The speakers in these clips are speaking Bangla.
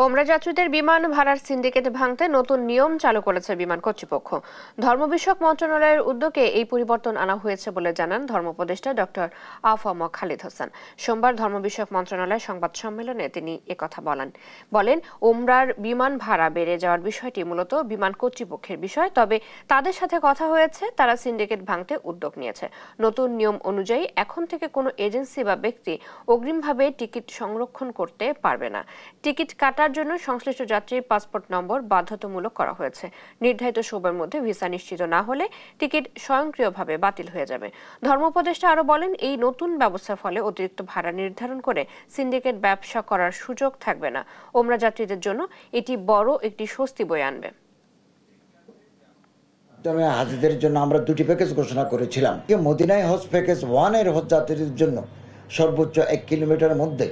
ওমরা যাত্রীদের বিমান ভাড়ার সিন্ডিকেট ভাঙতে নতুন নিয়ম চালু করেছে বিমান কর্তৃপক্ষ। ধর্ম বিষয়ক মন্ত্রণালয়ের উদ্যোগে এই পরিবর্তন আনা হয়েছে বলে জানান ধর্ম উপদেষ্টা ডক্টর আফম খালিদ হোসেন। সোমবার ধর্ম বিষয়ক মন্ত্রণালয়ের সংবাদ সম্মেলনে তিনি একথা বলেন ওমরার বিমান ভাড়া বেড়ে যাওয়ার বিষয়টি মূলত বিমান কর্তৃপক্ষের বিষয়, তবে তাদের সাথে কথা হয়েছে, তারা সিন্ডিকেট ভাঙতে উদ্যোগ নিয়েছে। নতুন নিয়ম অনুযায়ী এখন থেকে কোনো এজেন্সি বা ব্যক্তি অগ্রিমভাবে টিকিট সংরক্ষণ করতে পারবে না। টিকিট কাটার জন্য সংশ্লিষ্ট যাত্রীর পাসপোর্ট নম্বর বাধ্যতামূলক করা হয়েছে। নির্ধারিত সময়ের মধ্যে ভিসা নিশ্চিত না হলে টিকিট স্বয়ংক্রিয়ভাবে বাতিল হয়ে যাবে। ধর্ম উপদেষ্টা আরো বলেন, এই নতুন ব্যবস্থার ফলে অতিরিক্ত ভাড়া নির্ধারণ করে সিন্ডিকেট ব্যবসা করার সুযোগ থাকবে না। ওমরা যাত্রীদের জন্য এটি বড় একটি স্বস্তি বয়ে আনবে। হাজিদের জন্য আমরা দুটি প্যাকেজ ঘোষণা করেছিলাম। মদিনায় হজ প্যাকেজ 1 এর হজ যাত্রীদের জন্য সর্বোচ্চ 1 কিলোমিটারের মধ্যে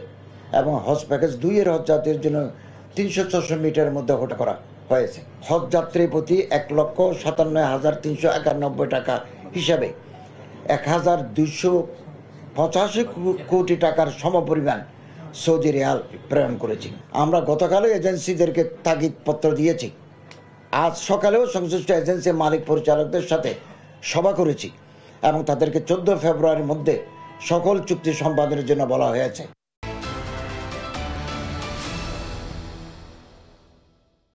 এবং হজ প্যাকেজ 2 এর হজ যাত্রীদের জন্য 300-400 মিটারের মধ্যে ওটা করা হয়েছে। হজ যাত্রী প্রতি 1,57,391 টাকা হিসাবে 1,285 কোটি টাকার সমপরিমাণ সৌদি রিয়াল প্রেরণ করেছি। আমরা গতকালও এজেন্সিদেরকে তাগিদ পত্র দিয়েছি। আজ সকালেও সংশ্লিষ্ট এজেন্সি মালিক পরিচালকদের সাথে সভা করেছি এবং তাদেরকে 14 ফেব্রুয়ারির মধ্যে সকল চুক্তি সম্পাদনের জন্য বলা হয়েছে।